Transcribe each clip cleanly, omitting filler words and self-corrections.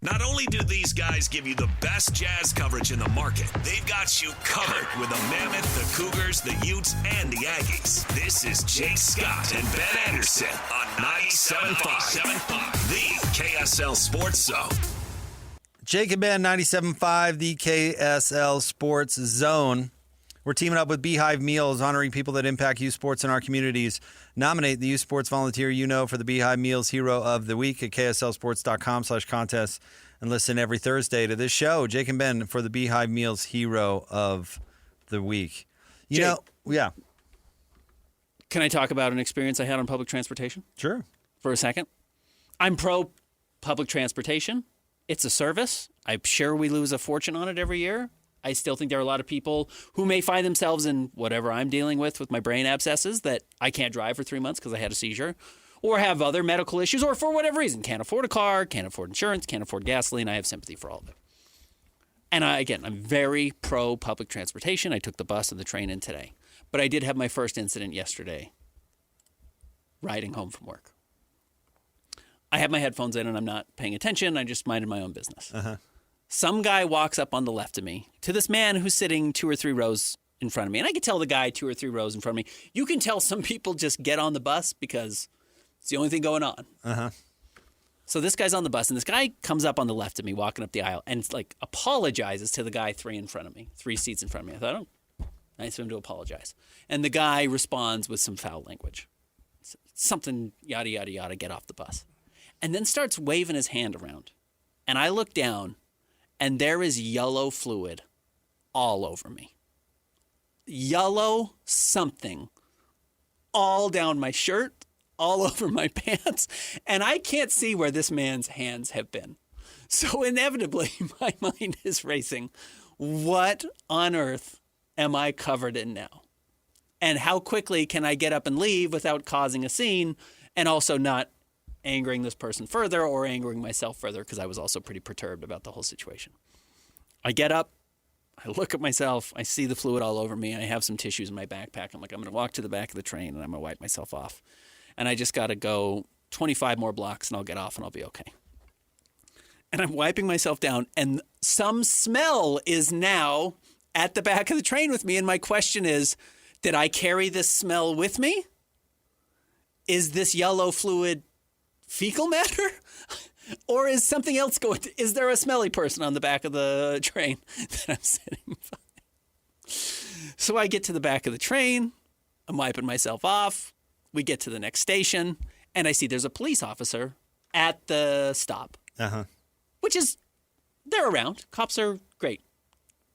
Not only do these guys give you the best jazz coverage in the market, they've got you covered with the Mammoth, the Cougars, the Utes, and the Aggies. This is Jake Scott and Ben Anderson on 97.5, the KSL Sports Zone. Jake and Ben, 97.5, the KSL Sports Zone. We're teaming up with Beehive Meals, honoring people that impact youth sports in our communities. Nominate the youth sports volunteer you know for the Beehive Meals Hero of the Week at kslsports.com/contest and listen every Thursday to this show, Jake and Ben, for the Beehive Meals Hero of the Week. Yeah. Can I talk about an experience I had on public transportation? Sure. For a second? I'm pro public transportation. It's a service. I'm sure we lose a fortune on it every year. I still think there are a lot of people who may find themselves in whatever I'm dealing with my brain abscesses, that I can't drive for 3 months because I had a seizure, or have other medical issues, or for whatever reason, can't afford a car, can't afford insurance, can't afford gasoline. I have sympathy for all of it. And I'm very pro public transportation. I took the bus and the train in today. But I did have my first incident yesterday riding home from work. I have my headphones in and I'm not paying attention. I just minded my own business. Uh-huh. Some guy walks up on the left of me to this man who's sitting 2 or 3 rows in front of me. And I could tell the guy 2 or 3 rows in front of me. You can tell some people just get on the bus because it's the only thing going on. Uh-huh. So this guy's on the bus, and this guy comes up on the left of me, walking up the aisle, and apologizes to the guy 3 in front of me, 3 seats in front of me. I thought, oh, nice of him to apologize. And the guy responds with some foul language. Something, yada, yada, yada, get off the bus. And then starts waving his hand around. And I look down, and there is yellow fluid all over me. Yellow something all down my shirt, all over my pants, and I can't see where this man's hands have been. So inevitably, my mind is racing. What on earth am I covered in now? And how quickly can I get up and leave without causing a scene and also not angering this person further or angering myself further, because I was also pretty perturbed about the whole situation. I get up, I look at myself, I see the fluid all over me, I have some tissues in my backpack. I'm like, I'm going to walk to the back of the train and I'm going to wipe myself off. And I just got to go 25 more blocks and I'll get off and I'll be okay. And I'm wiping myself down, and some smell is now at the back of the train with me. And my question is, did I carry this smell with me? Is this yellow fluid fecal matter? Or is something else going to, is there a smelly person on the back of the train that I'm sitting by? So I get to the back of the train, I'm wiping myself off, we get to the next station, and I see there's a police officer at the stop. Uh-huh. Which is, they're around. Cops are great.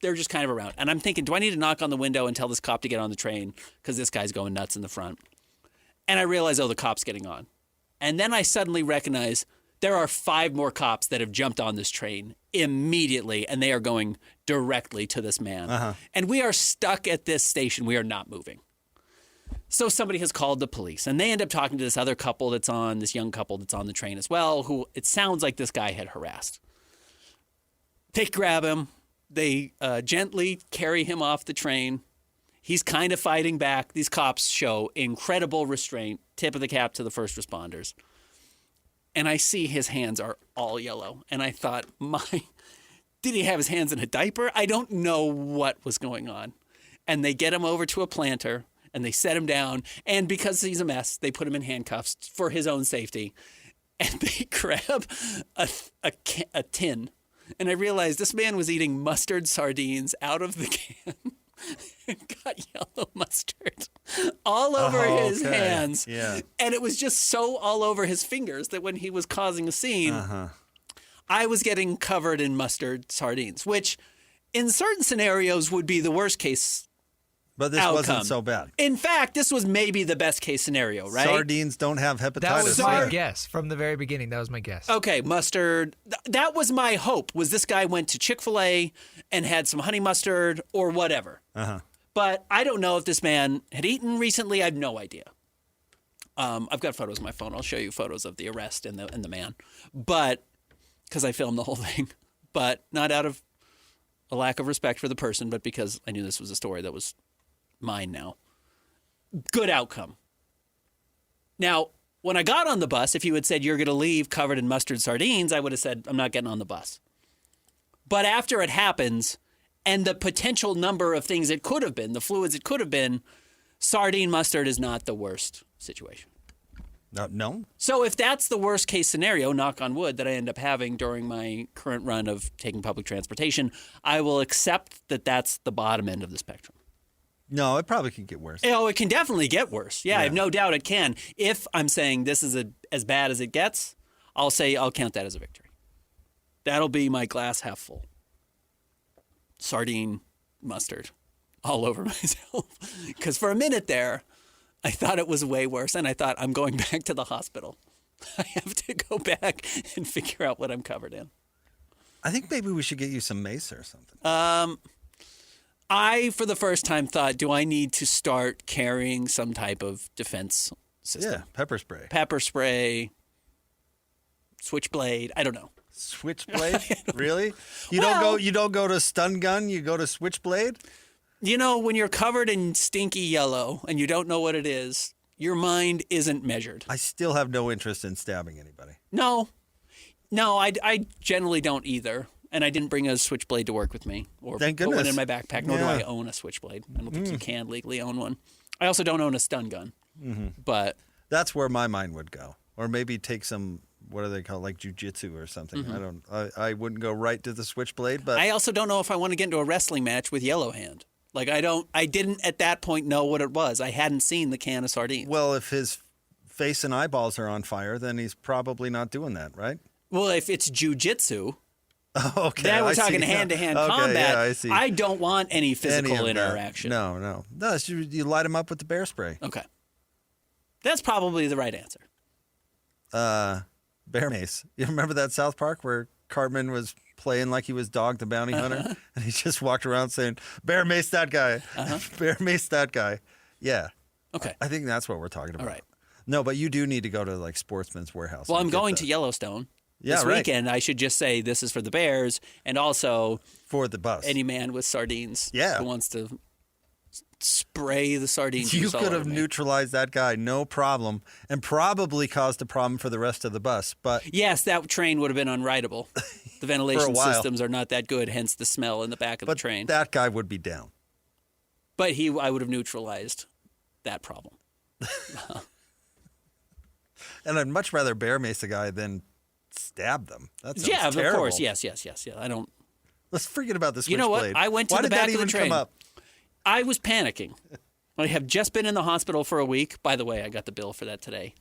They're just kind of around. And I'm thinking, do I need to knock on the window and tell this cop to get on the train because this guy's going nuts in the front? And I realize, oh, the cop's getting on. And then I suddenly recognize there are 5 more cops that have jumped on this train immediately, and they are going directly to this man. Uh-huh. And we are stuck at this station. We are not moving. So somebody has called the police, and they end up talking to this other couple that's on, this young couple that's on the train as well, who it sounds like this guy had harassed. They grab him. They gently carry him off the train. He's kind of fighting back. These cops show incredible restraint. Tip of the cap to the first responders. And I see his hands are all yellow. And I thought, did he have his hands in a diaper? I don't know what was going on. And they get him over to a planter and they set him down. And because he's a mess, they put him in handcuffs for his own safety. And they grab a tin. And I realized this man was eating mustard sardines out of the can. And got yellow mustard all over his hands. Yeah. And it was just so all over his fingers that when he was causing a scene, I was getting covered in mustard sardines, which in certain scenarios would be the worst case But this outcome. wasn't so bad. In fact, this was maybe the best case scenario, right? Sardines don't have hepatitis. That was my guess from the very beginning. That was my guess. Okay, mustard. That was my hope, was this guy went to Chick-fil-A and had some honey mustard or whatever. Uh-huh. But I don't know if this man had eaten recently. I have no idea. I've got photos on my phone. I'll show you photos of the arrest and the man. But, because I filmed the whole thing. But not out of a lack of respect for the person, but because I knew this was a story that was mine now. Good outcome. Now, when I got on the bus, if you had said you're going to leave covered in mustard sardines, I would have said I'm not getting on the bus. But after it happens, and the potential number of things it could have been, the fluids it could have been, sardine mustard is not the worst situation. No. So if that's the worst case scenario, knock on wood, that I end up having during my current run of taking public transportation, I will accept that that's the bottom end of the spectrum. No, it probably could get worse. Oh, it can definitely get worse. Yeah, I have no doubt it can. If I'm saying this is as bad as it gets, I'll count that as a victory. That'll be my glass half full. Sardine mustard all over myself. Because for a minute there, I thought it was way worse, and I thought, I'm going back to the hospital. I have to go back and figure out what I'm covered in. I think maybe we should get you some mace or something. I, for the first time, thought, do I need to start carrying some type of defense system? Yeah, pepper spray. Pepper spray, switchblade, I don't know. Switchblade? Really? You don't go to stun gun, you go to switchblade? You know, when you're covered in stinky yellow and you don't know what it is, your mind isn't measured. I still have no interest in stabbing anybody. No, I generally don't either. And I didn't bring a switchblade to work with me or Thank put one goodness. in my backpack, nor do I own a switchblade. I don't think you can legally own one. I also don't own a stun gun. But That's where my mind would go. Or maybe take some, what do they call, like jujitsu or something. I wouldn't go right to the switchblade, but I also don't know if I want to get into a wrestling match with Yellow Hand. Like I didn't at that point know what it was. I hadn't seen the can of sardines. well, if his face and eyeballs are on fire, then he's probably not doing that, right? Well, if it's jujitsu, Okay. then we're I talking see. hand-to-hand Okay, combat. Yeah, I see. I don't want any Any physical of that. interaction. No. No, you light him up with the bear spray. Okay. That's probably the right answer. Bear mace. You remember that South Park where Cartman was playing like he was Dog the Bounty Hunter? And he just walked around saying, bear mace that guy. Bear mace that guy. Yeah. Okay. I think that's what we're talking about. All right. No, but you do need to go to like Sportsman's Warehouse. Well, and I'm get going the- to Yellowstone Yeah, this right. weekend. I should just say this is for the Bears and also for the bus. any man with sardines Yeah. who wants to spray the sardines. You juice all could have over me. neutralized that guy, no problem, and probably caused a problem for the rest of the bus. But Yes, that train would have been unrideable. The ventilation while. systems are not that good, hence the smell in the back of the train. that guy would be down. But I would have neutralized that problem. And I'd much rather bear mace a guy than stab them. That sounds Yeah, terrible. of course. Yes. I don't. Let's forget about the switchblade. You know what? I went to Why the did that back of the even train. come up? I was panicking. I have just been in the hospital for a week. By the way, I got the bill for that today.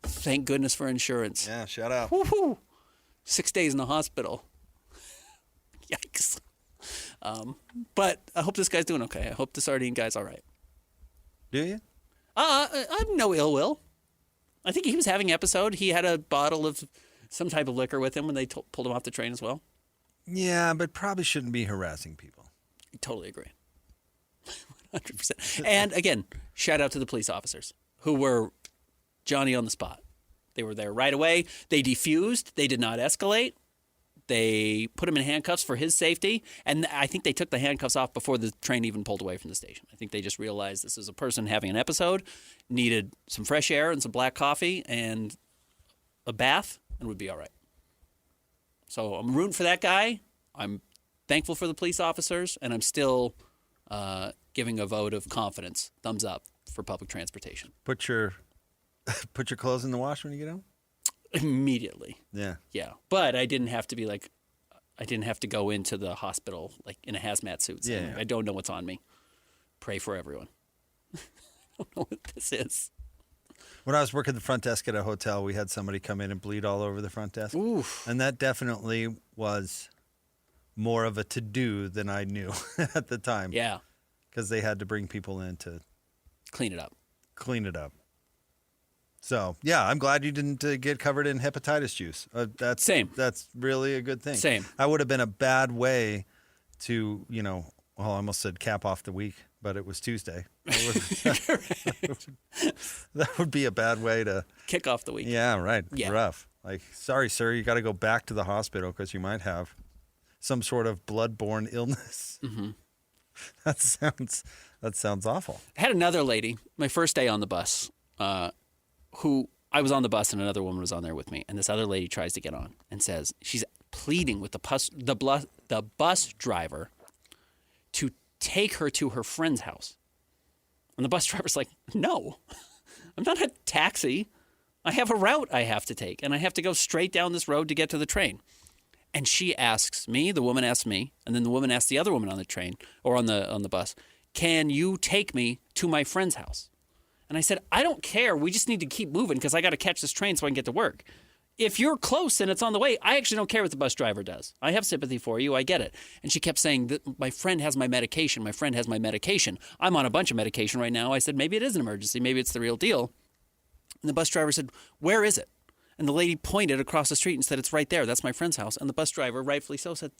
Thank goodness for insurance. Yeah, shout out. Woohoo! 6 days in the hospital. Yikes. But I hope this guy's doing okay. I hope the sardine guy's all right. Do you? I have no ill will. I think he was having an episode. He had a bottle of some type of liquor with him when they pulled him off the train as well. Yeah, but probably shouldn't be harassing people. I totally agree. 100%. And again, shout out to the police officers who were Johnny on the spot. They were there right away. They defused. They did not escalate. They put him in handcuffs for his safety. And I think they took the handcuffs off before the train even pulled away from the station. I think they just realized this is a person having an episode, needed some fresh air and some black coffee and a bath, and would be all right. So I'm rooting for that guy. I'm thankful for the police officers, and I'm still giving a vote of confidence, thumbs up, for public transportation. Put your clothes in the wash when you get home? Immediately. Yeah. Yeah. But I didn't have to go into the hospital like in a hazmat suit. saying, Yeah. I don't know what's on me. Pray for everyone. I don't know what this is. When I was working the front desk at a hotel, we had somebody come in and bleed all over the front desk. Oof. And that definitely was more of a to-do than I knew at the time. Yeah. Because they had to bring people in to Clean it up. clean it up. So, yeah, I'm glad you didn't get covered in hepatitis juice. That's Same. That's really a good thing. Same. That would have been a bad way to, well, I almost said cap off the week, but it was Tuesday. That would be a bad way to, Kick off the week. yeah, right. Yeah. Rough. Like, sorry, sir, you got to go back to the hospital because you might have some sort of blood-borne illness. Mm-hmm. That sounds awful. I had another lady, my first day on the bus, who I was on the bus and another woman was on there with me, and this other lady tries to get on and says she's pleading with the bus driver to take her to her friend's house. And the bus driver's like, no, I'm not a taxi. I have a route I have to take, and I have to go straight down this road to get to the train. And she asks me, the woman asks me, and then the woman asks the other woman on the train or on the bus, can you take me to my friend's house? And I said, I don't care. We just need to keep moving because I got to catch this train so I can get to work. If you're close and it's on the way, I actually don't care what the bus driver does. I have sympathy for you. I get it. And she kept saying that my friend has my medication. My friend has my medication. I'm on a bunch of medication right now. I said, maybe it is an emergency. Maybe it's the real deal. And the bus driver said, where is it? And the lady pointed across the street and said, it's right there. That's my friend's house. And the bus driver, rightfully so, said,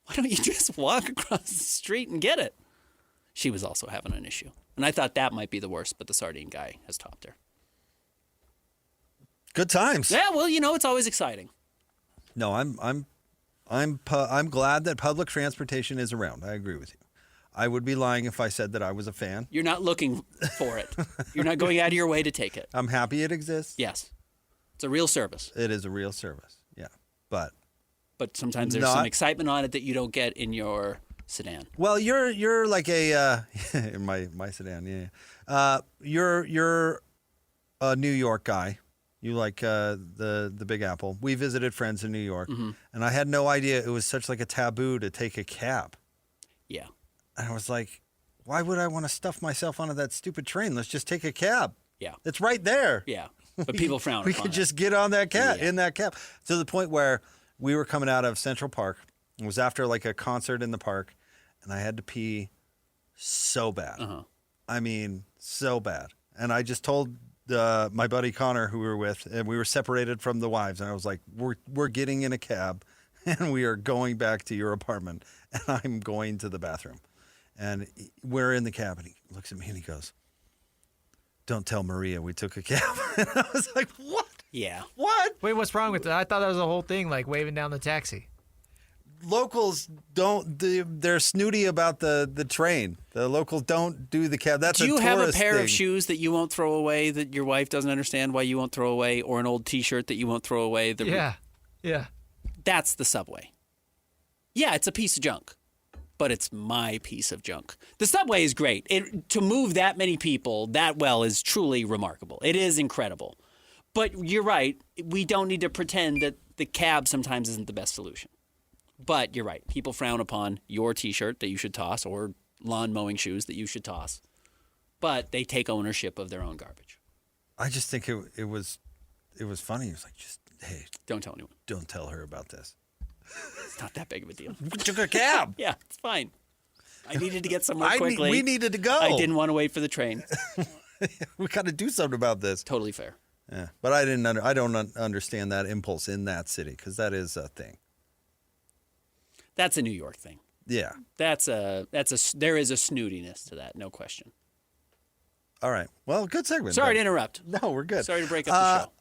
why don't you just walk across the street and get it? She was also having an issue. And I thought that might be the worst, but the sardine guy has topped her. Good times. Yeah, well, it's always exciting. No, I'm glad that public transportation is around. I agree with you. I would be lying if I said that I was a fan. You're not looking for it. You're not going out of your way to take it. I'm happy it exists. Yes. It's a real service. It is a real service. Yeah. But sometimes there's some excitement on it that you don't get in your sedan. Well, you're like a in my sedan, yeah. You're a New York guy. You like the Big Apple. We visited friends in New York, and I had no idea it was such like a taboo to take a cab. Yeah. And I was like, why would I want to stuff myself onto that stupid train? Let's just take a cab. Yeah. It's right there. Yeah. But people frown upon We it. could just get on that cab, in that cab. To the point where we were coming out of Central Park. It was after like a concert in the park, and I had to pee so bad. I mean, so bad. And I just told my buddy Connor, who we were with, and we were separated from the wives, and I was like, we're getting in a cab, and we are going back to your apartment, and I'm going to the bathroom. And we're in the cab, and he looks at me and he goes, don't tell Maria we took a cab. And I was like, what? Yeah. What? Wait, what's wrong with that? I thought that was the whole thing, like waving down the taxi. Locals they're snooty about the train. The locals don't do the cab. That's Do you a have a tourist pair thing. of shoes that you won't throw away that your wife doesn't understand why you won't throw away, or an old T-shirt that you won't throw away? Yeah. That's the subway. Yeah, it's a piece of junk, but it's my piece of junk. The subway is great. To move that many people that well is truly remarkable. It is incredible. But you're right. We don't need to pretend that the cab sometimes isn't the best solution. But you're right. People frown upon your T-shirt that you should toss, or lawn mowing shoes that you should toss. But they take ownership of their own garbage. I just think it was funny. It was like, just, hey, Don't tell anyone. don't tell her about this. It's not that big of a deal. We took a cab. Yeah, it's fine. I needed to get somewhere quickly. We needed to go. I didn't want to wait for the train. We got to do something about this. Totally fair. Yeah, but I don't understand that impulse in that city, because that is a thing. That's a New York thing. Yeah. There is a snootiness to that, no question. All right. Well, good segment. Sorry Ben. to interrupt. No, we're good. Sorry to break up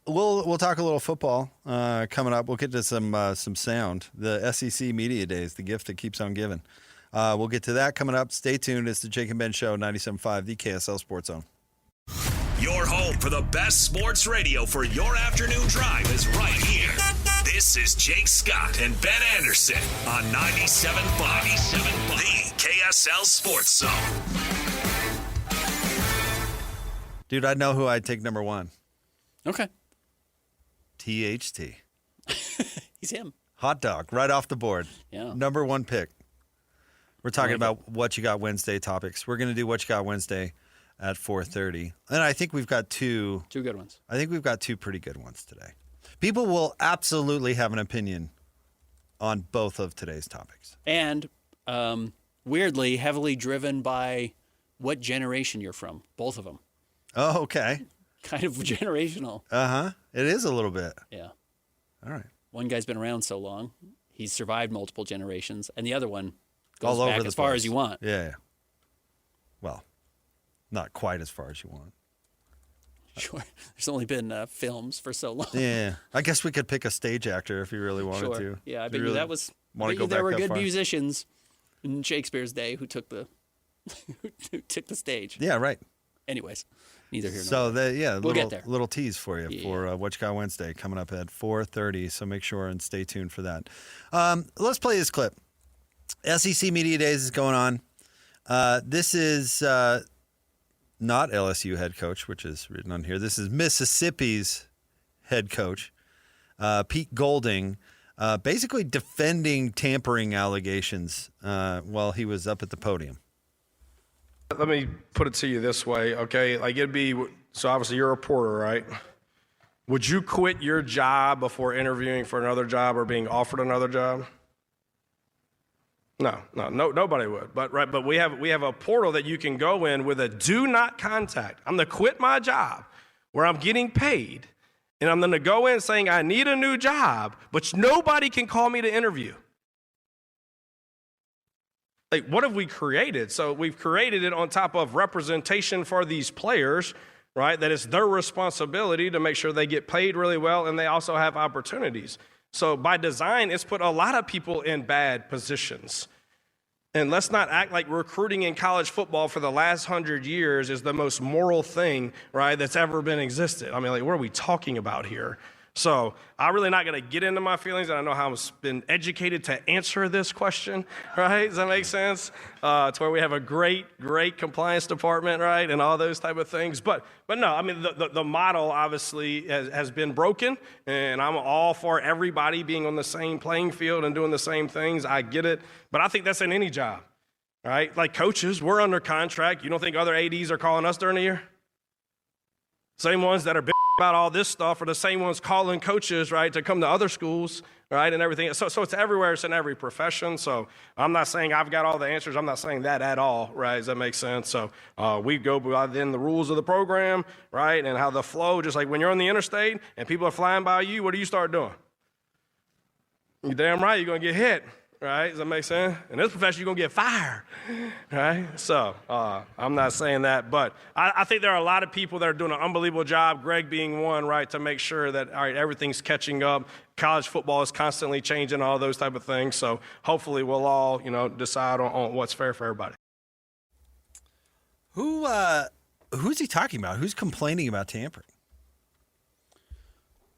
the show. We'll talk a little football coming up. We'll get to some sound. The SEC Media Days, the gift that keeps on giving. We'll get to that coming up. Stay tuned. It's the Jake and Ben Show, 97.5, the KSL Sports Zone. Your home for the best sports radio for your afternoon drive is right here. This is Jake Scott and Ben Anderson on 97.5, the KSL Sports Zone. Dude, I know who I'd take number one. Okay. THT. He's him. Hot dog, right off the board. Yeah. Number one pick. We're talking like about What You Got Wednesday topics. We're going to do What You Got Wednesday at 4:30. And I think we've got two good ones. I think we've got two pretty good ones today. People will absolutely have an opinion on both of today's topics. And weirdly, heavily driven by what generation you're from. Both of them. Oh, okay. Kind of generational. Uh-huh. It is a little bit. Yeah. All right. One guy's been around so long, he's survived multiple generations, and the other one goes All over back the as far place. as you want. Yeah. Well, not quite as far as you want. Sure. There's only been films for so long. Yeah. I guess we could pick a stage actor if you really wanted Sure. to. Yeah, I If you bet really that was. wanna I bet go you there back were that good far. musicians in Shakespeare's day who took the who took the stage. Yeah, right. Anyways, Neither here nor So there. We'll get there. little tease for you for What You Got Wednesday coming up at 4:30. So make sure and stay tuned for that. Let's play this clip. SEC Media Days is going on. This is not LSU head coach, which is written on here. This is Mississippi's head coach, Pete Golding, basically defending tampering allegations while he was up at the podium. Let me put it to you this way, okay? Like it'd be, so obviously you're a reporter, right? Would you quit your job before interviewing for another job or being offered another job? No, nobody would. But we have a portal that you can go in with a do not contact. I'm gonna quit my job where I'm getting paid, and I'm gonna go in saying I need a new job, but nobody can call me to interview. Like, what have we created? So we've created it on top of representation for these players, right? That it's their responsibility to make sure they get paid really well and they also have opportunities. So by design, it's put a lot of people in bad positions. And let's not act like recruiting in college football for the last 100 years is the most moral thing, right, that's ever been existed. I mean, like, what are we talking about here? So I'm really not going to get into my feelings, and I know how I've been educated to answer this question, right? Does that make sense? It's where we have a great compliance department, right, and all those type of things. But no, I mean, the model obviously has been broken, and I'm all for everybody being on the same playing field and doing the same things. I get it, but I think that's in any job, right? Like coaches, we're under contract. You don't think other ADs are calling us during the year? Same ones that are about all this stuff are the same ones calling coaches, right, to come to other schools, right, and everything. So it's everywhere. It's in every profession. So I'm not saying I've got all the answers. I'm not saying that at all, right? Does that make sense? So we go by then the rules of the program, right, and how the flow, just like when you're on the interstate and people are flying by you, what do you start doing? You're damn right you're going to get hit. Right? Does that make sense? In this profession, you're going to get fired, right? So I'm not saying that, but I think there are a lot of people that are doing an unbelievable job, Greg being one, right, to make sure that, all right, everything's catching up. College football is constantly changing, all those type of things. So hopefully we'll all, decide on what's fair for everybody. Who's he talking about? Who's complaining about tampering?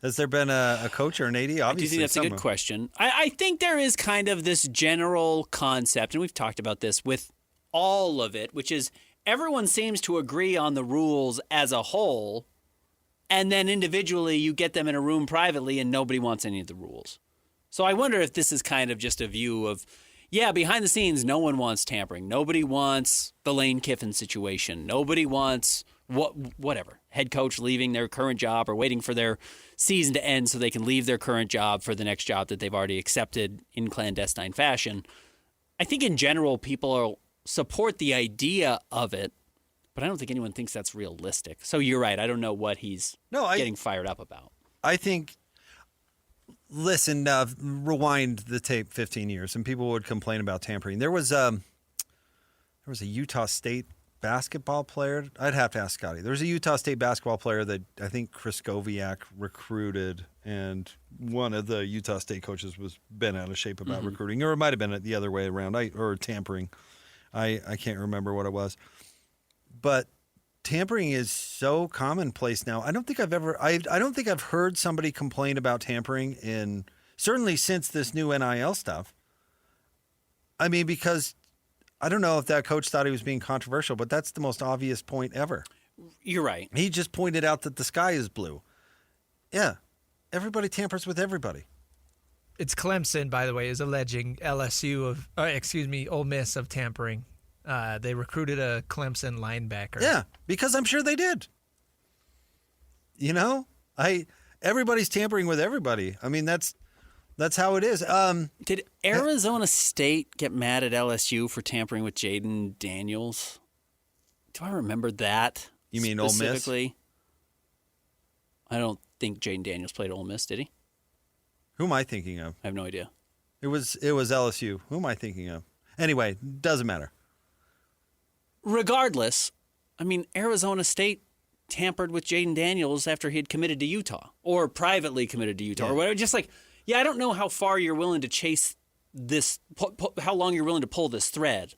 Has there been a coach or an AD? Obviously, I do think that's a good question. I think there is kind of this general concept, and we've talked about this with all of it, which is everyone seems to agree on the rules as a whole, and then individually you get them in a room privately and nobody wants any of the rules. So I wonder if this is kind of just a view of, yeah, behind the scenes, no one wants tampering. Nobody wants the Lane Kiffin situation. Nobody wants whatever, head coach leaving their current job or waiting for their season to end so they can leave their current job for the next job that they've already accepted in clandestine fashion. I think in general people support the idea of it, but I don't think anyone thinks that's realistic. So you're right. I don't know what he's getting fired up about. I think, listen, rewind the tape 15 years and people would complain about tampering. There was a Utah State basketball player. I'd have to ask Scotty. There's a Utah State basketball player that I think Chris Goviak recruited, and one of the Utah State coaches was bent out of shape about recruiting, or it might have been the other way around, or tampering. I can't remember what it was. But tampering is so commonplace now. I don't think I've heard somebody complain about tampering certainly since this new NIL stuff. I mean, because I don't know if that coach thought he was being controversial, but that's the most obvious point ever. You're right. He just pointed out that the sky is blue. Yeah. Everybody tampers with everybody. It's Clemson, by the way, is alleging Ole Miss of tampering. They recruited a Clemson linebacker. Yeah, because I'm sure they did. Everybody's tampering with everybody. I mean, that's how it is. Did Arizona State get mad at LSU for tampering with Jaden Daniels? Do I remember that? You mean Ole Miss? Specifically? I don't think Jaden Daniels played Ole Miss, did he? Who am I thinking of? I have no idea. It was LSU. Who am I thinking of? Anyway, doesn't matter. Regardless, I mean, Arizona State tampered with Jaden Daniels after he had committed to Utah, or privately committed to Utah, or whatever. Just like, I don't know how far you're willing to chase this, how long you're willing to pull this thread.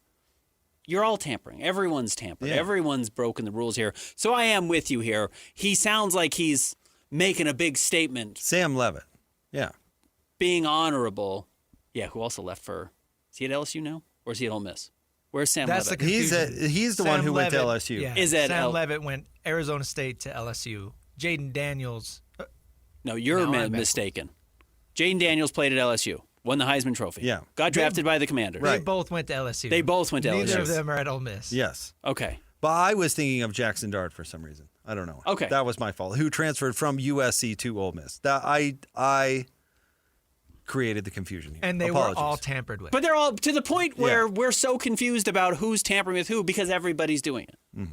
you're all tampering. Everyone's tampered. Yeah. Everyone's broken the rules here. So I am with you here. He sounds like he's making a big statement, Sam Levitt. Yeah. being honorable. Yeah, who also left for... Is he at LSU now? Or is he at Ole Miss? Where's Sam That's Levitt? the confusion. He's the one who went to LSU. Yeah, Is it Sam Levitt went Arizona State to LSU. Jaden Daniels. No, you're No, I'm mistaken. Jaden Daniels played at LSU. Won the Heisman Trophy. Yeah. Got drafted by the Commanders. They Right. both went to LSU. They both went to Neither LSU. of them are at Ole Miss. Yes. Okay. But I was thinking of Jackson Dart for some reason. I don't know. Okay. That was my fault. Who transferred from USC to Ole Miss. That I created the confusion here. And they Apologies. were all tampered with. But they're all to the point where Yeah. we're so confused about who's tampering with who because everybody's doing it.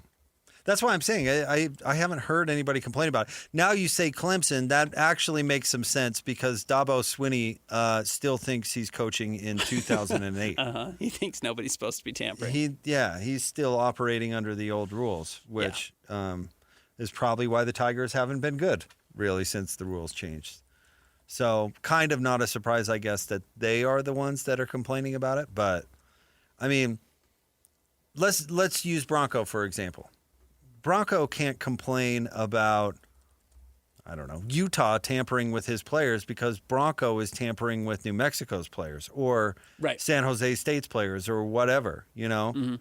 That's why I'm saying I haven't heard anybody complain about it. Now you say Clemson, that actually makes some sense because Dabo Swinney still thinks he's coaching in 2008. He thinks nobody's supposed to be tampering. He's still operating under the old rules, which is probably why the Tigers haven't been good really since the rules changed. So kind of not a surprise, I guess, that they are the ones that are complaining about it. But I mean, let's use Bronco for example. Bronco can't complain about, I don't know, Utah tampering with his players because Bronco is tampering with New Mexico's players or Right. San Jose State's players or whatever, you know?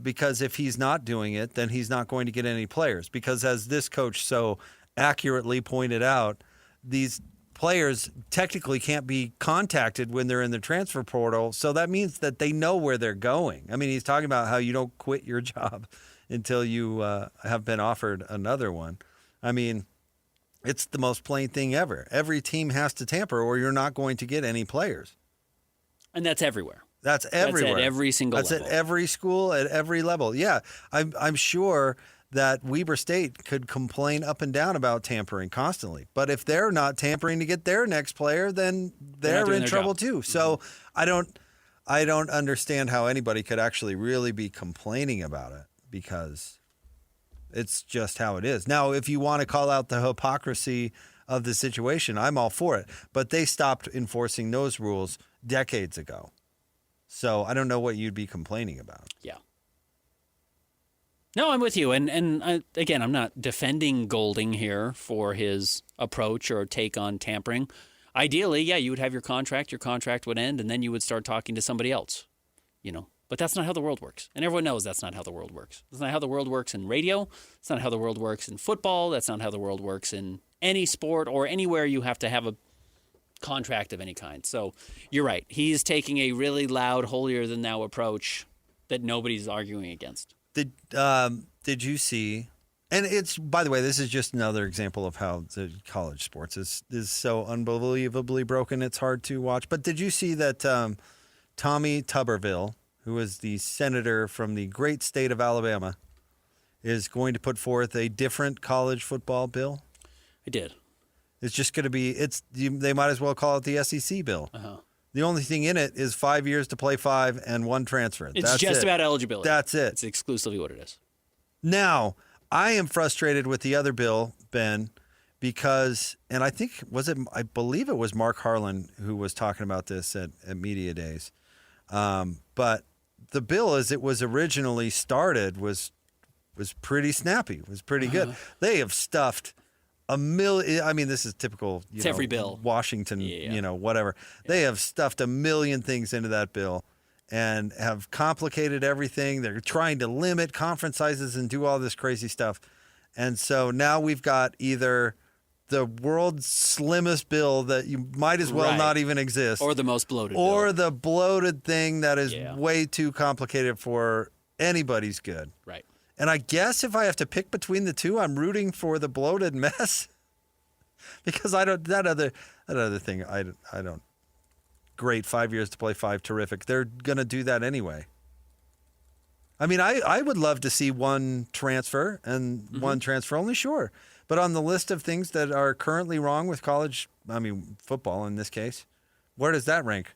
Because if he's not doing it, then he's not going to get any players. Because as this coach so accurately pointed out, these players technically can't be contacted when they're in the transfer portal. So that means that they know where they're going. I mean, he's talking about how you don't quit your job until you have been offered another one. I mean, it's the most plain thing ever. Every team has to tamper or you're not going to get any players. And that's everywhere. That's everywhere. That's at every single That's level. at every school, at every level. Yeah, I'm sure that Weber State could complain up and down about tampering constantly. But if they're not tampering to get their next player, then they're doing in their trouble job. too. So I don't understand how anybody could actually really be complaining about it because it's just how it is. Now, if you want to call out the hypocrisy of the situation, I'm all for it. But they stopped enforcing those rules decades ago. So I don't know what you'd be complaining about. Yeah. No, I'm with you. And again, I'm not defending Golding here for his approach or take on tampering. Ideally, yeah, you would have your contract would end, and then you would start talking to somebody else, you know. But that's not how the world works. And everyone knows that's not how the world works. That's not how the world works in radio. It's not how the world works in football. That's not how the world works in any sport or anywhere you have to have a contract of any kind. So you're right. He's taking a really loud, holier-than-thou approach that nobody's arguing against. Did you see? And it's, by the way, this is just another example of how the college sports is so unbelievably broken. It's hard to watch. But did you see that Tommy Tuberville, who is the senator from the great state of Alabama, is going to put forth a different college football bill? I did. It's just going to be, they might as well call it the SEC bill. The only thing in it is 5 years to play 5 and 1 transfer. It's That's just it. about eligibility. That's it. It's exclusively what it is. Now, I am frustrated with the other bill, Ben, because, and I believe it was Mark Harlan who was talking about this at Media Days. But the bill as it was originally started was pretty snappy, was pretty good. They have stuffed a million. I mean, this is typical. It's every bill. Washington, Yeah. Whatever. They have stuffed a million things into that bill and have complicated everything. They're trying to limit conference sizes and do all this crazy stuff. And so now we've got either the world's slimmest bill that you might as well Right. not even exist, Or the most bloated or bill. the bloated thing that is Yeah. way too complicated for anybody's good. Right. And I guess if I have to pick between the two, I'm rooting for the bloated mess because I don't that other thing I don't. Great, 5 years to play 5, terrific. They're gonna do that anyway. I mean, I would love to see one transfer and one transfer only, sure. But on the list of things that are currently wrong with college, I mean football in this case, where does that rank?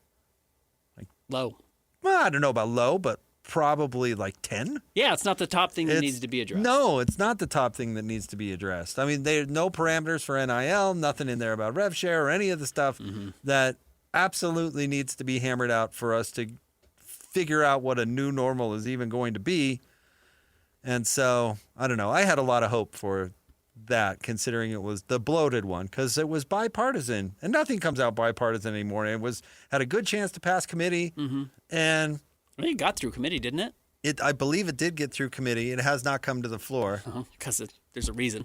Low. Well, I don't know about low, but probably like 10. Yeah, it's not the top thing that needs to be addressed. No, it's not the top thing that needs to be addressed. I mean, there's no parameters for NIL, nothing in there about rev share or any of the stuff that absolutely needs to be hammered out for us to figure out what a new normal is even going to be. And so, I don't know. I had a lot of hope for that, considering it was the bloated one, because it was bipartisan, and nothing comes out bipartisan anymore. And it had a good chance to pass committee, and I think it got through committee, didn't it? I believe it did get through committee. It has not come to the floor. Because there's a reason.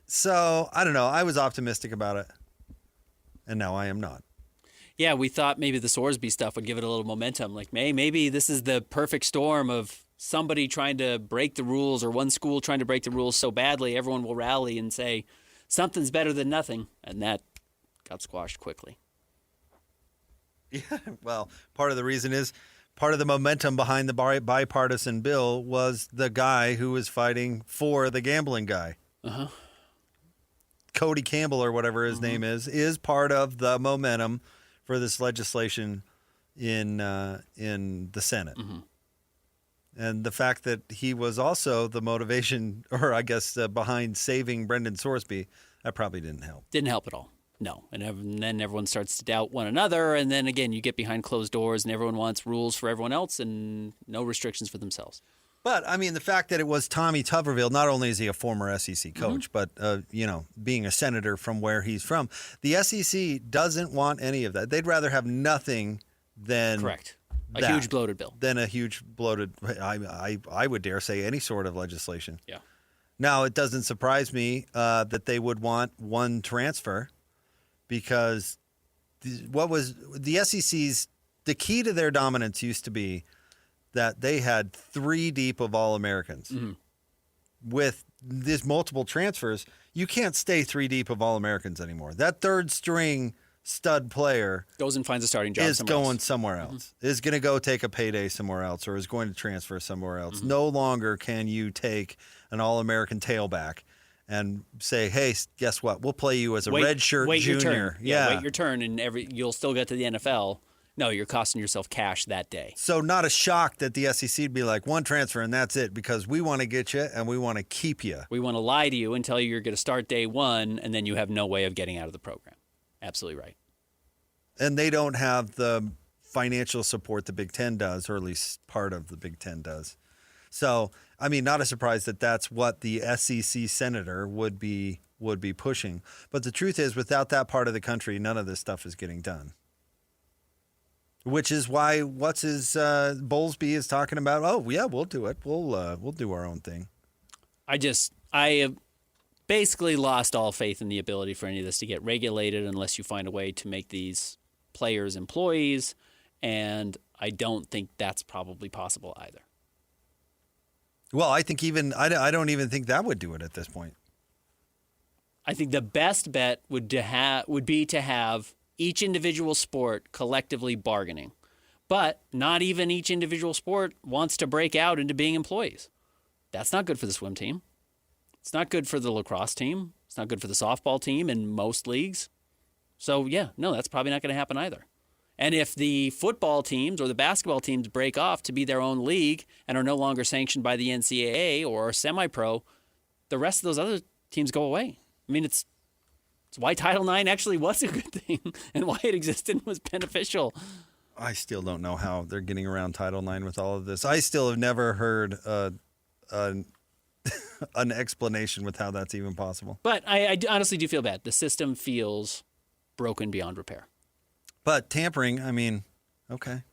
So, I don't know. I was optimistic about it, and now I am not. Yeah, we thought maybe the Sorsby stuff would give it a little momentum. Like, maybe this is the perfect storm of somebody trying to break the rules, or one school trying to break the rules so badly, everyone will rally and say, something's better than nothing. And that got squashed quickly. Yeah, well, part of the reason is part of the momentum behind the bipartisan bill was the guy who was fighting for the gambling guy. Cody Campbell, or whatever his name is part of the momentum for this legislation in the Senate. And the fact that he was also the motivation, or I guess behind saving Brendan Sorsby, that probably didn't help. Didn't help at all. No. And then everyone starts to doubt one another. And then again, you get behind closed doors and everyone wants rules for everyone else and no restrictions for themselves. But, I mean, the fact that it was Tommy Tuberville, not only is he a former SEC coach, but, being a senator from where he's from, the SEC doesn't want any of that. They'd rather have nothing than Correct. A huge bloated bill. Than a huge bloated, I would dare say, any sort of legislation. Yeah. Now, it doesn't surprise me that they would want one transfer, because what was the SEC's, the key to their dominance used to be that they had 3 deep of All-Americans. With these multiple transfers, you can't stay 3 deep of All-Americans anymore. That third string stud player goes and finds a starting job is going somewhere else, is going to go take a payday somewhere else, or is going to transfer somewhere else. No longer can you take an All-American tailback and say, hey, guess what? We'll play you as a redshirt junior. Your turn. Yeah, wait your turn, and you'll still get to the NFL. No, you're costing yourself cash that day. So not a shock that the SEC would be like, one transfer and that's it, because we want to get you and we want to keep you. We want to lie to you and tell you you're going to start day one, and then you have no way of getting out of the program. Absolutely right. And they don't have the financial support the Big Ten does, or at least part of the Big Ten does. So, I mean, not a surprise that that's what the SEC senator would be pushing. But the truth is, without that part of the country, none of this stuff is getting done. Which is why Bowlesby is talking about, oh, yeah, we'll do it. We'll do our own thing. I have basically lost all faith in the ability for any of this to get regulated unless you find a way to make these players employees, and I don't think that's probably possible either. Well, I think I don't even think that would do it at this point. I think the best bet would be to have each individual sport collectively bargaining. But not even each individual sport wants to break out into being employees. That's not good for the swim team. It's not good for the lacrosse team. It's not good for the softball team in most leagues. So, yeah, no, that's probably not going to happen either. And if the football teams or the basketball teams break off to be their own league and are no longer sanctioned by the NCAA or semi-pro, the rest of those other teams go away. I mean, it's why Title IX actually was a good thing and why it existed and was beneficial. I still don't know how they're getting around Title IX with all of this. I still have never heard an explanation with how that's even possible. But I honestly do feel bad. The system feels broken beyond repair. But tampering, I mean, okay.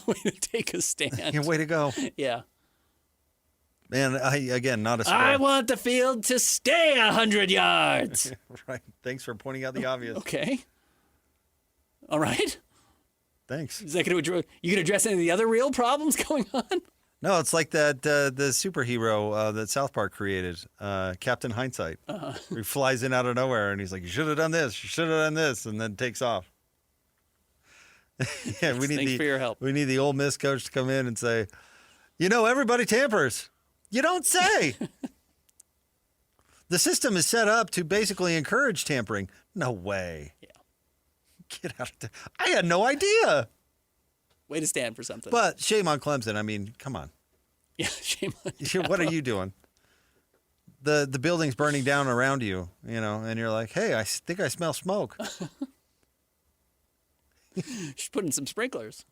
Way to take a stand. Way to go. Yeah. Man, not a surprise. I want the field to stay 100 yards. Right. Thanks for pointing out the obvious. Okay. All right. Thanks. Is that going to address any of the other real problems going on? No, it's like that the superhero that South Park created, Captain Hindsight. He flies in out of nowhere and he's like, "You should have done this. You should have done this," and then takes off. Yeah, Thanks for your help. We need the Ole Miss coach to come in and say, everybody tampers. You don't say. The system is set up to basically encourage tampering. No way. Yeah. Get out of there. I had no idea. Way to stand for something. But shame on Clemson. I mean, come on. Yeah, shame on you. What are you doing? The building's burning down around you, and you're like, hey, I think I smell smoke. She's putting some sprinklers.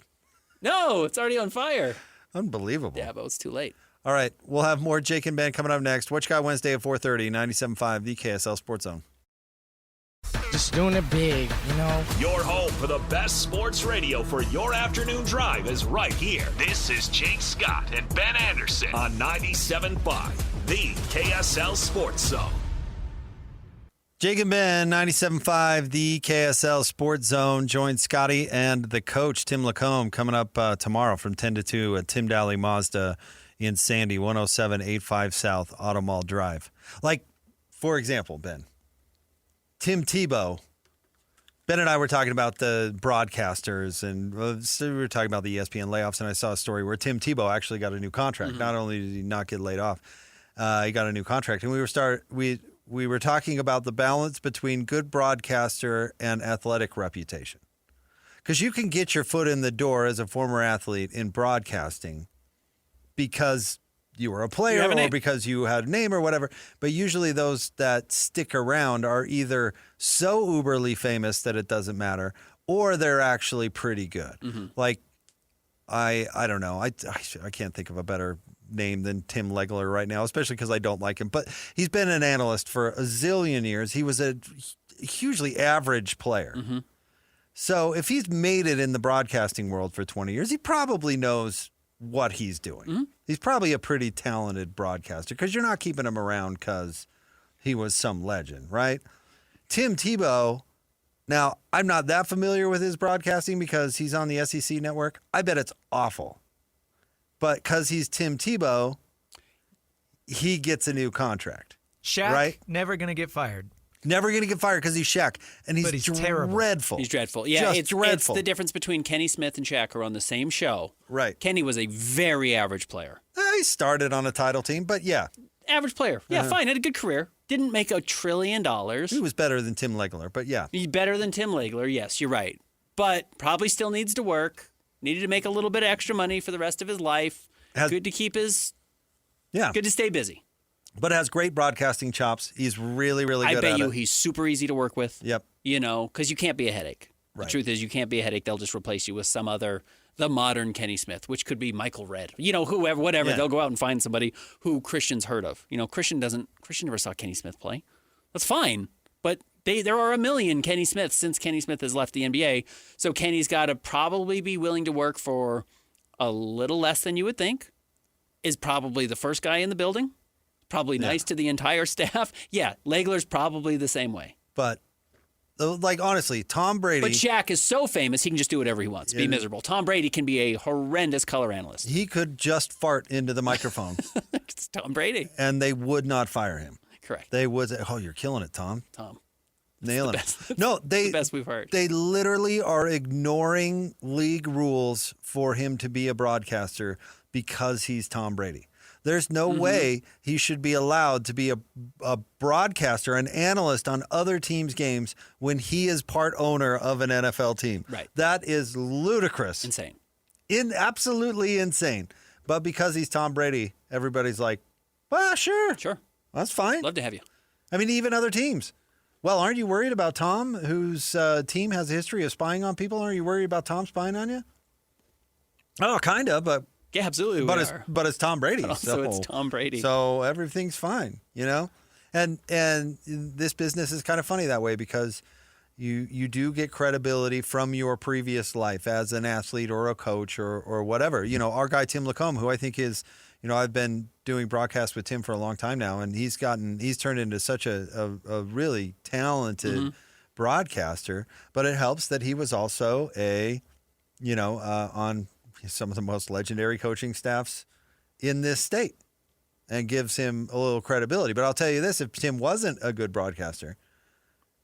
No, it's already on fire. Unbelievable. Yeah, but it's too late. All right, we'll have more Jake and Ben coming up next. What You Got Wednesday at 4:30, 97.5, the KSL Sports Zone. Just doing it big, you know? Your home for the best sports radio for your afternoon drive is right here. This is Jake Scott and Ben Anderson on 97.5, the KSL Sports Zone. Jake and Ben, 97.5, the KSL Sports Zone. Join Scotty and the coach, Tim Lacombe, coming up tomorrow from 10 to 2 at Tim Daly Mazda in Sandy, 10785 South Auto Mall Drive. Like, for example, Ben, Tim Tebow, Ben and I were talking about the broadcasters, and so we were talking about the ESPN layoffs, and I saw a story where Tim Tebow actually got a new contract. Not only did he not get laid off, he got a new contract. And we were talking about the balance between good broadcaster and athletic reputation. Because you can get your foot in the door as a former athlete in broadcasting because you were a player or because you had a name or whatever. But usually those that stick around are either so uberly famous that it doesn't matter, or they're actually pretty good. Like, I don't know. I can't think of a better name than Tim Legler right now, especially because I don't like him. But he's been an analyst for a zillion years. He was a hugely average player. So if he's made it in the broadcasting world for 20 years, he probably knows what he's doing. He's probably a pretty talented broadcaster because you're not keeping him around because he was some legend, right? Tim Tebow, now I'm not that familiar with his broadcasting because he's on the SEC network. I bet it's awful. But because he's Tim Tebow, he gets a new contract. Shaq, right? never going to get fired. Never going to get fired because he's Shaq. And But he's terrible. dreadful. He's dreadful. Yeah, Just it's dreadful. the difference between Kenny Smith and Shaq are on the same show. Right. Kenny was a very average player. He started on a title team, but yeah. Average player. Yeah, fine. Had a good career. Didn't make $1 trillion. He was better than Tim Legler, but yeah. He's better than Tim Legler. Yes, you're right. But probably still needs to work. Needed to make a little bit of extra money for the rest of his life. Good to keep his... Yeah. Good to stay busy. But has great broadcasting chops. He's really, really good at it. I bet you he's super easy to work with. Yep. You know, because you can't be a headache. Right. The truth is you can't be a headache. They'll just replace you with some other, the modern Kenny Smith, which could be Michael Redd. You know, whoever, whatever. Yeah. They'll go out and find somebody who Christian's heard of. You know, Christian never saw Kenny Smith play. That's fine. But there are a million Kenny Smiths since Kenny Smith has left the NBA. So Kenny's got to probably be willing to work for a little less than you would think. Is probably the first guy in the building. Probably nice to the entire staff. Yeah, Legler's probably the same way. But, like, honestly, Tom Brady... But Shaq is so famous, he can just do whatever he wants, be miserable. Tom Brady can be a horrendous color analyst. He could just fart into the microphone. It's Tom Brady. And they would not fire him. Correct. They would say, oh, you're killing it, Tom. Nailing it. The best we've heard. They literally are ignoring league rules for him to be a broadcaster because he's Tom Brady. There's no way he should be allowed to be a broadcaster, an analyst on other teams' games when he is part owner of an NFL team. Right. That is ludicrous. Insane. Absolutely insane. But because he's Tom Brady, everybody's like, well, sure. Sure. That's fine. Love to have you. I mean, even other teams. Well, aren't you worried about Tom, whose team has a history of spying on people? Aren't you worried about Tom spying on you? Oh, kind of, but... Yeah, absolutely. But it's Tom Brady. So it's Tom Brady. So everything's fine, you know? And this business is kind of funny that way because you do get credibility from your previous life as an athlete or a coach or whatever. You know, our guy Tim Lacombe, who I think is, you know, I've been doing broadcasts with Tim for a long time now, and he's turned into such a really talented broadcaster. But it helps that he was also on some of the most legendary coaching staffs in this state and gives him a little credibility. But I'll tell you this, if Tim wasn't a good broadcaster,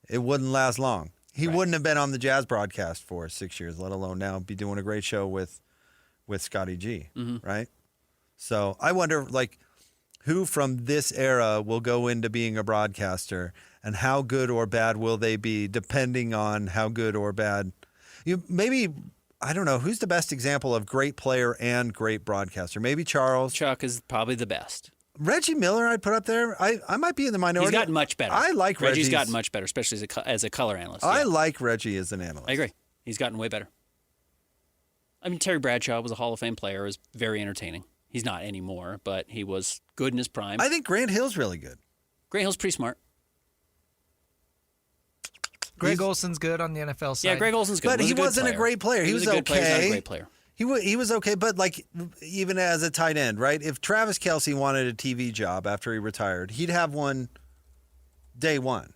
it wouldn't last long. He wouldn't have been on the Jazz broadcast for 6 years, let alone now be doing a great show with Scotty G, right? So I wonder, like, who from this era will go into being a broadcaster and how good or bad will they be depending on how good or bad. Maybe... I don't know. Who's the best example of great player and great broadcaster? Maybe Charles. Chuck is probably the best. Reggie Miller I'd put up there. I might be in the minority. He's gotten much better. I like Reggie's gotten much better, especially as a color analyst. I like Reggie as an analyst. I agree. He's gotten way better. I mean, Terry Bradshaw was a Hall of Fame player. Was very entertaining. He's not anymore, but he was good in his prime. I think Grant Hill's really good. Grant Hill's pretty smart. Greg Olson's good on the NFL side. Yeah, Greg Olson's good. But he wasn't player. a great player. He was a good okay. player. He's not a great player. He was okay, but like even as a tight end, right? If Travis Kelce wanted a TV job after he retired, he'd have one day one.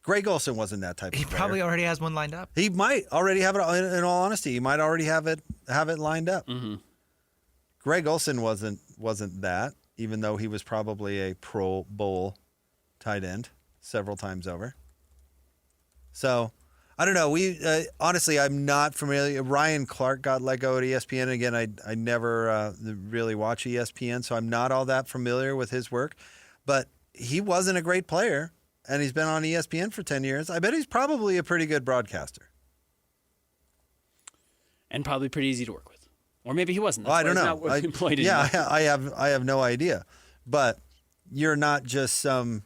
Greg Olson wasn't that type of player. He probably already has one lined up. He might already have it. In all honesty, he might already have it lined up. Mm-hmm. Greg Olson wasn't that, even though he was probably a Pro Bowl tight end several times over. So, I don't know. Honestly, I'm not familiar. Ryan Clark got let go at ESPN. Again, I never really watch ESPN, so I'm not all that familiar with his work. But he wasn't a great player, and he's been on ESPN for 10 years. I bet he's probably a pretty good broadcaster. And probably pretty easy to work with. Or maybe he wasn't. Well, I don't know. Not employed anymore. I have no idea. But you're not just some...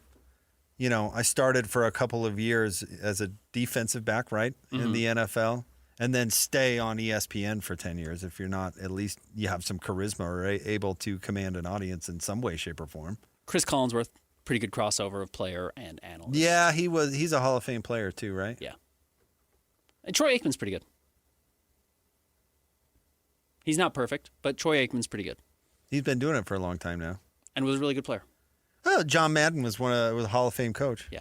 I started for a couple of years as a defensive back, right, in the NFL, and then stay on ESPN for 10 years if you're not, at least you have some charisma or able to command an audience in some way, shape, or form. Chris Collinsworth, pretty good crossover of player and analyst. Yeah, he's a Hall of Fame player too, right? Yeah. And Troy Aikman's pretty good. He's not perfect, but Troy Aikman's pretty good. He's been doing it for a long time now. And was a really good player. Oh, John Madden was was a Hall of Fame coach. Yeah.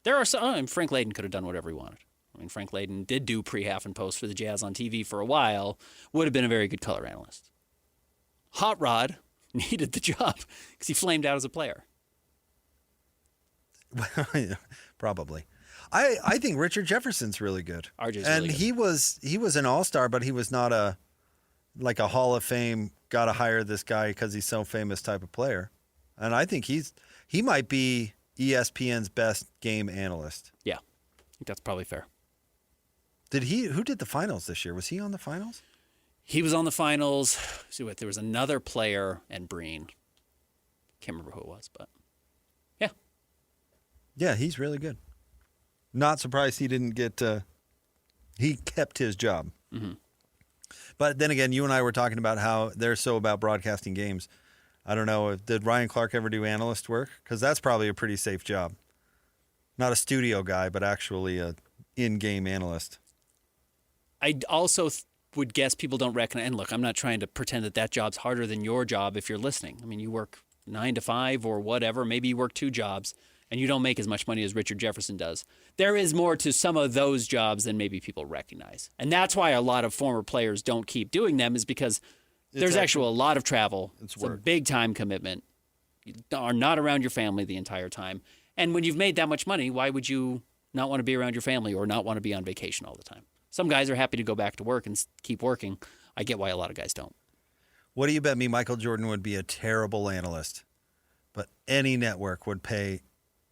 There are some. Frank Layden could have done whatever he wanted. I mean, Frank Layden did do pre-half and post for the Jazz on TV for a while. Would have been a very good color analyst. Hot Rod needed the job because he flamed out as a player. Probably. I think Richard Jefferson's really good. RJ's and really good. he was an all-star, but he was not a Hall of Fame, got to hire this guy because he's so famous type of player. And I think he might be ESPN's best game analyst. Yeah, I think that's probably fair. Who did the finals this year? Was he on the finals? He was on the finals. See what? There was another player and Breen. Can't remember who it was, but yeah. Yeah, he's really good. Not surprised he didn't get. He kept his job. Mm-hmm. But then again, you and I were talking about how they're so about broadcasting games. I don't know. Did Ryan Clark ever do analyst work? Because that's probably a pretty safe job. Not a studio guy, but actually a in-game analyst. I also would guess people don't recognize. And look, I'm not trying to pretend that job's harder than your job if you're listening. I mean, you work 9 to 5 or whatever. Maybe you work 2 jobs, and you don't make as much money as Richard Jefferson does. There is more to some of those jobs than maybe people recognize. And that's why a lot of former players don't keep doing them, is because there's actually a lot of travel. It's a big time commitment. You are not around your family the entire time. And when you've made that much money, why would you not want to be around your family or not want to be on vacation all the time? Some guys are happy to go back to work and keep working. I get why a lot of guys don't. What do you bet me Michael Jordan would be a terrible analyst, but any network would pay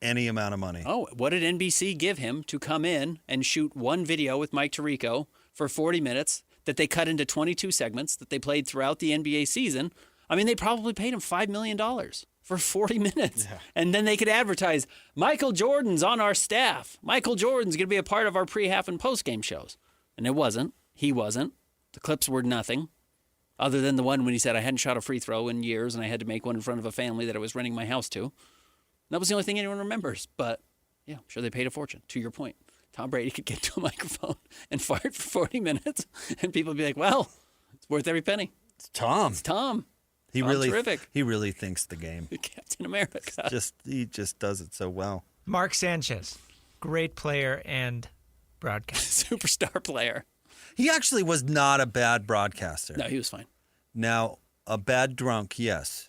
any amount of money? Oh, what did NBC give him to come in and shoot one video with Mike Tirico for 40 minutes that they cut into 22 segments that they played throughout the NBA season? I mean, they probably paid him $5 million for 40 minutes. Yeah. And then they could advertise, Michael Jordan's on our staff. Michael Jordan's going to be a part of our pre-half and post-game shows. And it wasn't. He wasn't. The clips were nothing, other than the one when he said, I hadn't shot a free throw in years and I had to make one in front of a family that I was renting my house to. That was the only thing anyone remembers. But, yeah, I'm sure they paid a fortune, to your point. Tom Brady could get to a microphone and fart for 40 minutes, and people would be like, well, it's worth every penny. It's Tom. It's Tom. Terrific. He really thinks the game. Captain America. He just does it so well. Mark Sanchez, great player and broadcaster. Superstar player. He actually was not a bad broadcaster. No, he was fine. Now, a bad drunk, yes.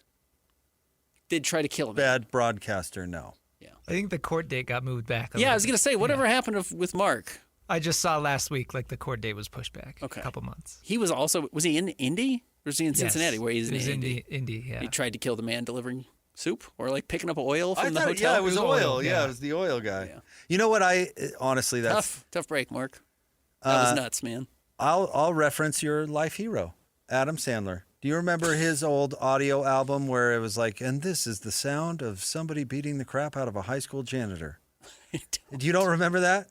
Did try to kill him. Bad broadcaster, no. Yeah. I think the court date got moved back. Yeah, I was going to say, whatever happened with Mark? I just saw last week, the court date was pushed back a couple months. He was he in Indy? Or was he in Cincinnati? Where he's in Indy, yeah. He tried to kill the man delivering soup or picking up oil from the hotel? Yeah, it was oil. Yeah, it was the oil guy. Yeah. You know what? Honestly, that's tough break, Mark. That was nuts, man. I'll reference your life hero, Adam Sandler. Do you remember his old audio album where it was like, and this is the sound of somebody beating the crap out of a high school janitor? You don't remember that?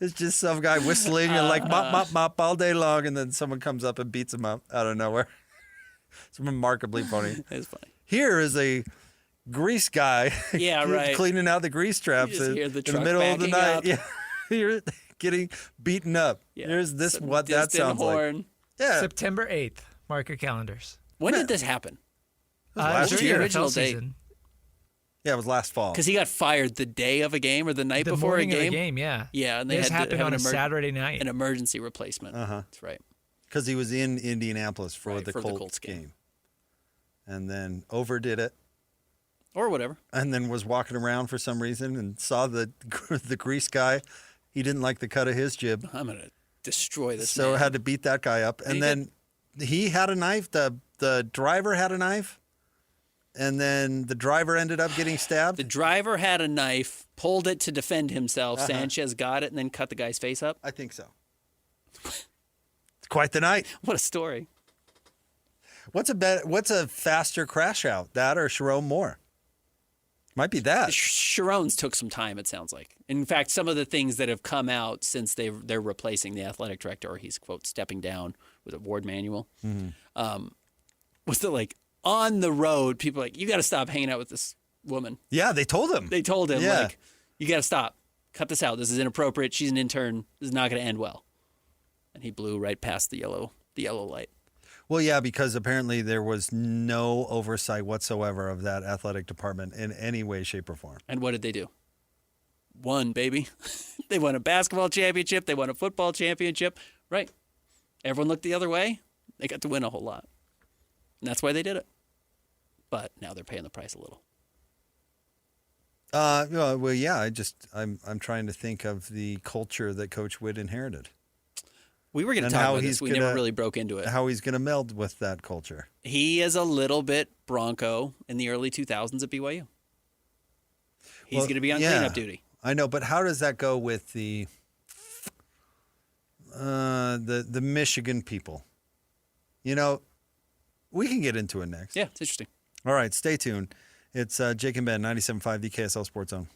It's just some guy whistling and like mop, mop, mop all day long, and then someone comes up and beats him up out of nowhere. It's remarkably funny. It's funny. Here is a grease guy. Yeah, right. Cleaning out the grease traps You just hear the in the truck middle of the backing night. up. Yeah, you're getting beaten up. Yeah. Here's this Some what that distant sounds like. horn. Yeah, September 8th. Mark your calendars. When did this happen? last during year. the Original NFL date. season. yeah, it was last fall. Because he got fired the day of a game or the night The before a morning of game. the game, yeah. Yeah, and they This had to happened have on an a Saturday night. an emergency replacement. That's right. Because he was in Indianapolis for, Right, the, for the Colts Colts game. game. And then overdid it. Or whatever. And then was walking around for some reason and saw the grease guy. He didn't like the cut of his jib. I'm going to destroy this So man. had to beat that guy up. And he then he had a knife. The driver had a knife. And then the driver ended up getting stabbed. The driver had a knife, pulled it to defend himself. Sanchez got it and then cut the guy's face up. I think so. It's quite the night. What a story. What's a faster crash out? That or Sharon Moore? Might be that. Sharon's took some time, it sounds like. In fact, some of the things that have come out since they're replacing the athletic director, or he's, quote, stepping down with a Ward manual, was that, like, on the road, people are like, you got to stop hanging out with this woman. Yeah, they told him. They told him, Yeah. like, you got to stop. Cut this out. This is inappropriate. She's an intern. This is not going to end well. And he blew right past the yellow light. Well, yeah, because apparently there was no oversight whatsoever of that athletic department in any way, shape, or form. And what did they do? Won, baby. They won a basketball championship. They won a football championship. Right. Everyone looked the other way. They got to win a whole lot. And that's why they did it. But now they're paying the price a little. Well, yeah. I'm trying to think of the culture that Coach Witt inherited. We were going to And talk how about he's this. We gonna- never really broke into it. How he's going to meld with that culture. He is a little bit Bronco in the early 2000s at BYU. He's Well, going to be on yeah. cleanup duty. I know, but how does that go with the Michigan people? You know, we can get into it next. Yeah, it's interesting. All right, stay tuned. It's Jake and Ben, 97.5 the KSL Sports Zone.